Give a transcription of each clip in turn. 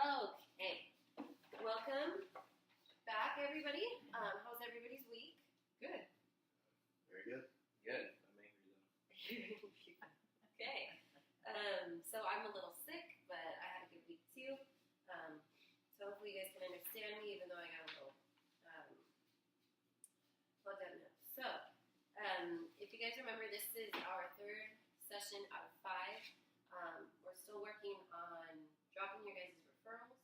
Okay, welcome back, everybody. How's everybody's week? Good. Very good. Good. I'm angry though. Okay, so I'm a little sick, but I had a good week too. So hopefully you guys can understand me, even though I got a little plugged up now. So, if you guys remember, this is our third session out of 5. We're still working on dropping your guys' referrals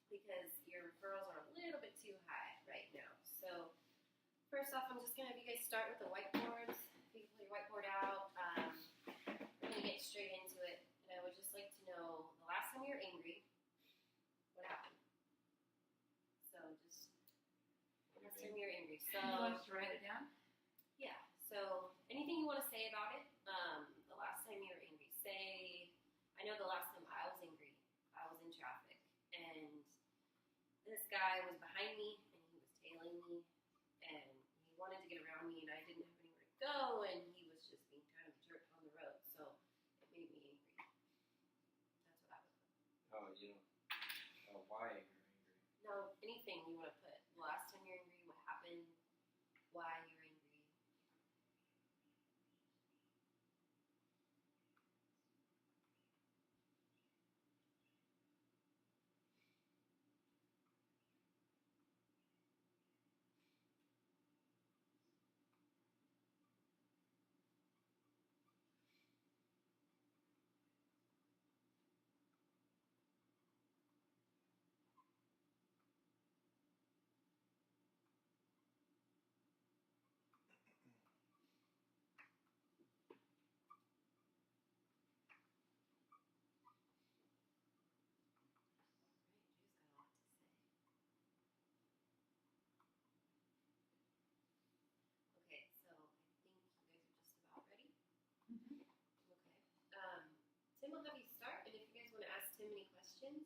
because your referrals are a little bit too high right now. So first off, I'm just going to have you guys start with the whiteboards. If you can pull your whiteboard out, we're going to get straight into it. And I would just like to know the last time you were angry, what happened? So just last time you were angry. So You want us to write it down? yeah. So anything you want to say about it? The last time you were angry. Say, I know the last time I was angry, I was in traffic, and this guy was behind me, and he was tailing me, and he wanted to get around me, and I didn't have anywhere to go, and he was just being kind of a jerk on the road, so it made me angry. That's what I would put. Why you're angry? No, anything you want to put. The last time you're angry, what happened, why you're angry. Okay, so I think you guys are just about ready. Mm-hmm. Okay. Tim will have you start, and if you guys want to ask Tim any questions,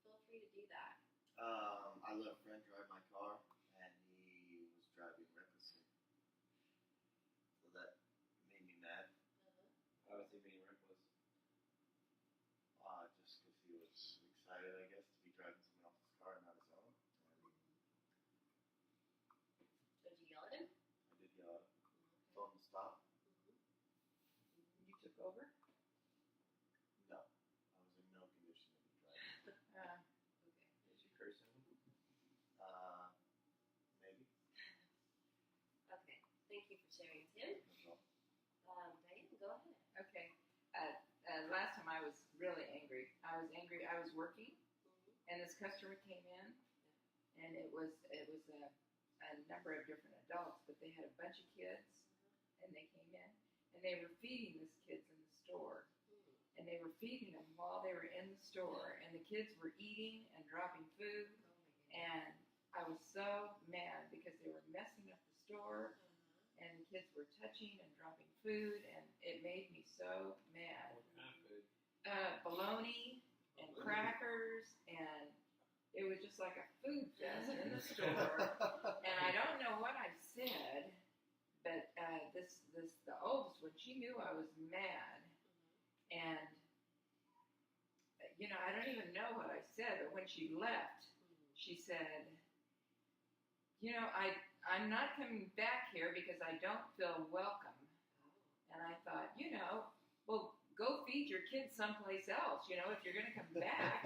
feel free to do that. I let a friend drive my car, and he was driving recklessly. So that made me mad, How is he being reckless? just because he was excited, I guess, to be driving someone else's car and not his own. And So did you yell at him? I did yell at him, told him to stop. You took over? No, I was in no condition to be driving. Okay. Did you curse him? Maybe. Okay. Thank you for sharing, Tim. No Diane, go ahead. Okay. Last time I was really angry. I was working, and this customer came in, and it was a number of different adults, but they had a bunch of kids, and they came in, and they were feeding these kids in the store, and they were feeding them while they were in the store, and the kids were eating and dropping food, Oh my goodness. and I was so mad because they were messing up the store, and the kids were touching and dropping food, and it made me so mad. What kind of food? Bologna and crackers, and it was just like a food fest in the store. And I don't know what I said, but the oldest one, she knew I was mad, and I don't even know what I said. But when she left, she said, I'm not coming back here because I don't feel welcome. And I thought, well, go feed your kids someplace else. If you're going to come back,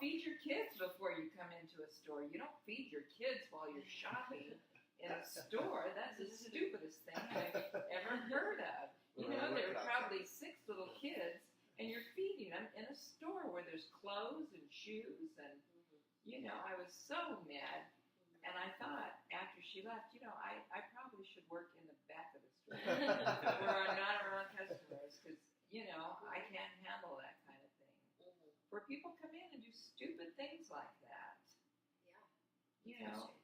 feed your kids before you come into a store. You don't feed your kids while you're shopping in a store. That's the stupidest thing I've ever heard of. There are probably 6 little kids, and you're feeding them in a store where there's clothes and shoes. And, I was so mad. And I thought, after she left, I probably should work in the back of the store where I'm not around customers because, I can't handle that kind of thing. Where people come in and do stupid things like that. Yeah.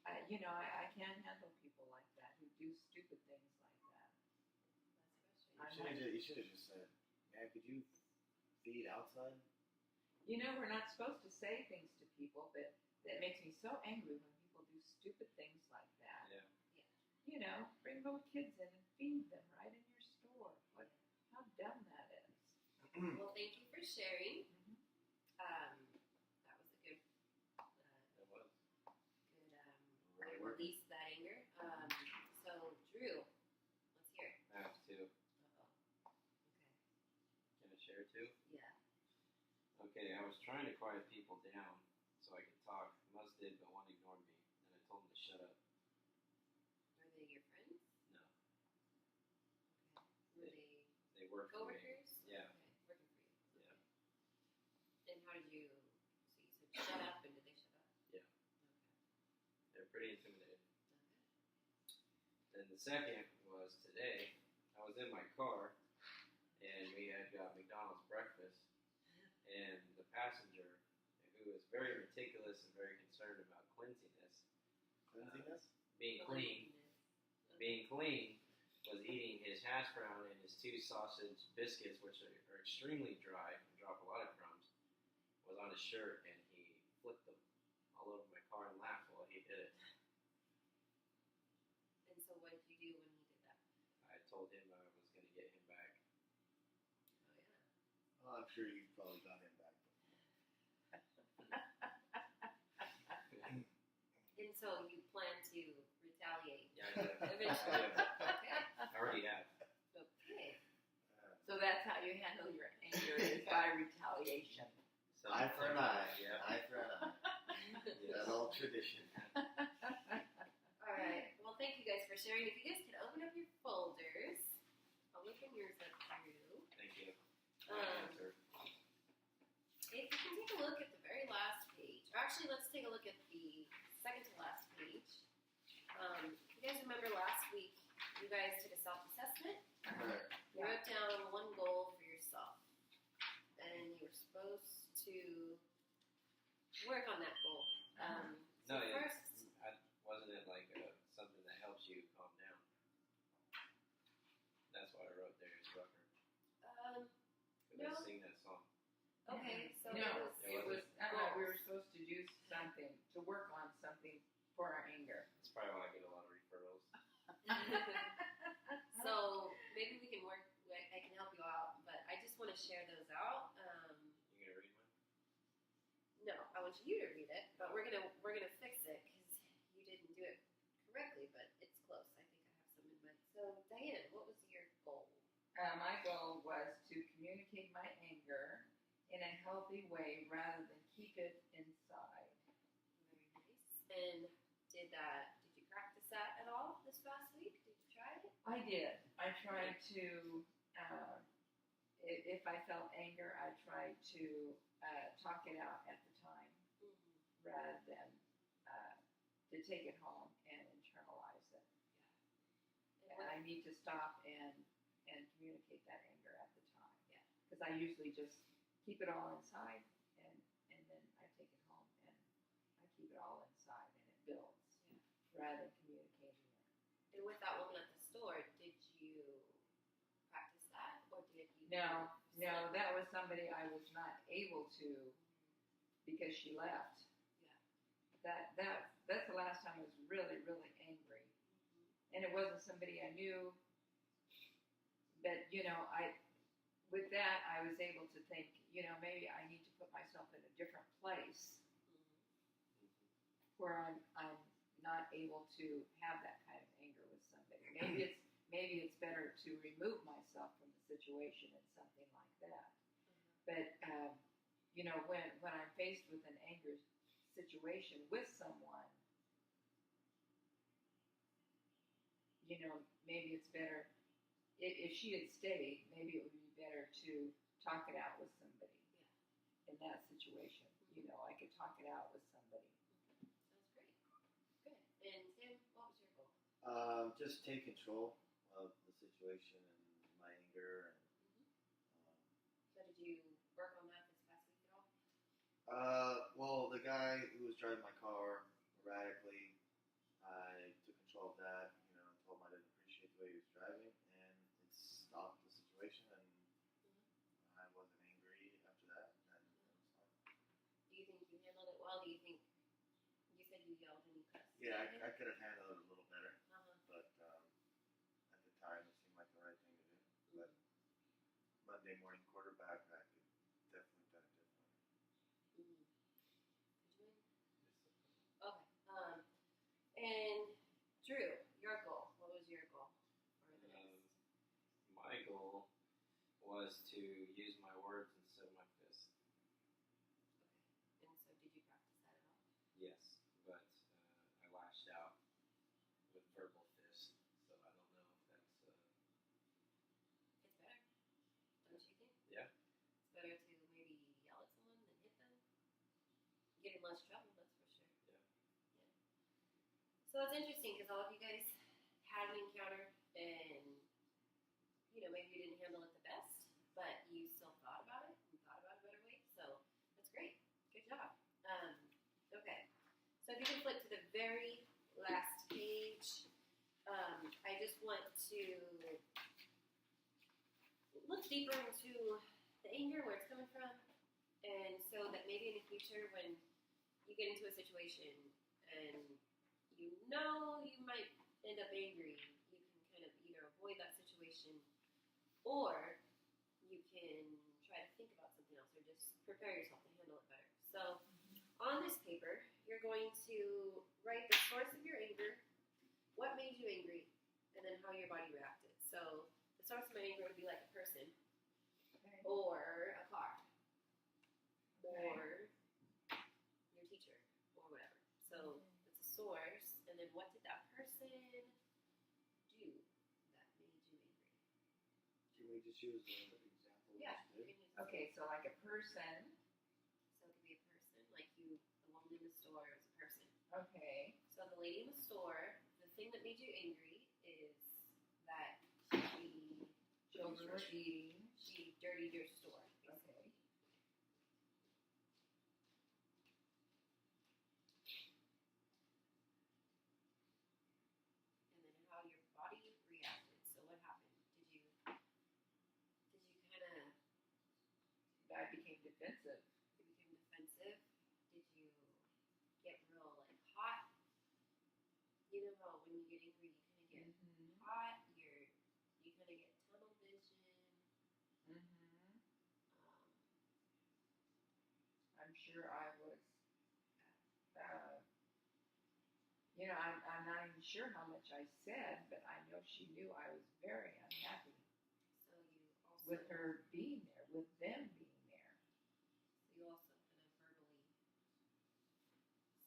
I can't handle people like that who do stupid things like that. That's frustrating. You should have just said, man, could you feed outside? We're not supposed to say things to people, but that makes me so angry when people do stupid things like that. Yeah. Bring little kids in and feed them right in your store. How dumb that is. Well, thank you for sharing. share too? Yeah. Okay, I was trying to quiet people down so I could talk. Most did, but one ignored me. And I told him to shut up. Were they your friends? No. Okay. Were they They work for me. coworkers? Yeah. Okay. Working for you. Yeah. Okay. And how did you? So you said shut up, and did they shut up? Yeah. Okay. They're pretty intimidated. Okay. Then the second was today. I was in my car, and we had got McDonald's breakfast, and the passenger, who was very meticulous and very concerned about cleanliness, Cleanliness? being clean, was eating his hash brown and his 2 sausage biscuits, which are extremely dry and drop a lot of crumbs, was on his shirt, and he flipped them all over my car and laughed while he did it. And so what did you do when he did that? I told him I was going to get him back. Oh yeah. Oh, I'm sure you probably got him back. And so you plan to retaliate? Yeah, I did. Eventually. Okay. I already have. Okay. So that's how you handle your anger is by retaliation. Eye for an eye. Yeah. Eye for an eye. That old tradition. All right. Well, thank you guys for sharing. If you guys could open up your folders, I'll look in yours up too. Thank you. If you can take a look at the very last page, or actually, let's take a look at the second to last page. You guys remember last week, you guys did a self-assessment. Right. You wrote down one goal for yourself, and you were supposed to work on that goal. No, yeah. First, Wasn't it like something that helps you calm down? That's what I wrote there. It's Rucker. No. I sing that song. okay, so No, it was we were supposed to do something, to work on something for our anger. That's probably why I get a lot of referrals. So maybe we can work. I can help you out, but I just want to share those out. You gonna read mine? No, I want you to read it, but we're gonna fix it because you didn't do it correctly, but it's close. I think I have some in mind. So Diane, what was your goal? My goal was to communicate my anger in a healthy way rather than keep it inside. Very nice. And did you practice that at all this past week? Did you try it? I did. I tried to, if I felt anger, I tried to talk it out at the time rather than to take it home and internalize it. And And I need to stop and communicate that anger at the time. Yeah. Because I usually just keep it all inside and then I take it home and I keep it all inside and it builds rather than communicating it. And with that woman at the store, did you practice that, or did you? No, that was somebody I was not able to because she left. Yeah. That's the last time I was really, really angry. And it wasn't somebody I knew. But, with that, I was able to think, maybe I need to put myself in a different place where I'm not able to have that kind of anger with somebody. Maybe it's better to remove myself from the situation and something like that. But, when I'm faced with an anger situation with someone, maybe it's better, if she had stayed, maybe it would be better to talk it out with somebody in that situation. I could talk it out with somebody. Sounds great. Good. And Tim, what was your goal? Just take control of the situation and my anger. So did you work on that this past week at all? Well, the guy who was driving my car erratically, I took control of that. Told him I didn't appreciate the way he was driving, and it stopped the situation, and I wasn't angry after that, and it was fine. Do you think you handled it well? Do you think you said you yelled and you cussed? Yeah, I could have handled it a little better, Uh-huh. but at the time it seemed like the right thing to do. But Monday morning quarterback, I could definitely done it differently. Mm-hmm. Okay. And Drew, your goal. What was your goal for the next? My goal was to use my Yes, but I lashed out with verbal fists, so I don't know if that's. It's better, don't you think? Yeah. It's better to maybe yell at someone than hit them. Get in less trouble, that's for sure. Yeah. So it's interesting because all of you guys had an encounter and, you know, maybe you didn't handle it the best, but you still thought about it and thought about a better way. So that's great. Good job. Okay. So if you can flip to the very last page, I just want to look deeper into the anger, where it's coming from, and so that maybe in the future when you get into a situation and you know you might end up angry, you can kind of either avoid that situation or you can try to think about something else or just prepare yourself to handle it better. So on this paper, you're going to write the source of your anger, what made you angry, and then how your body reacted. So the source of my anger would be like a person Okay. or a car Okay. or your teacher or whatever. So it's a source, and then what did that person do that made you angry? Can we just use the example? Yeah. we You just can did? use Okay, so like a person. So it could be a person, like you, the woman in the store is a person. Okay. So the lady in the store, the thing that made you angry is that Children were eating. she dirtied your store, Okay. basically. And then how your body reacted. So what happened? Did you kind of, I became defensive. you became defensive? Did you get real like hot? You know how when you get angry you kind of get Mm-hmm. hot, you kind of get tunnel vision. Mm-hmm. Um, I'm sure I was. You know, I'm not even sure how much I said, but I know she knew I was very unhappy so you also with her being there, with them being there. So you also kind of verbally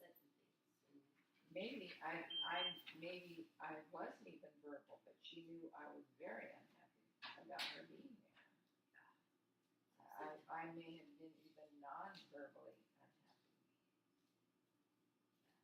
said some things. And Maybe maybe I wasn't even verbal, but she knew I was very unhappy about her being there. I may have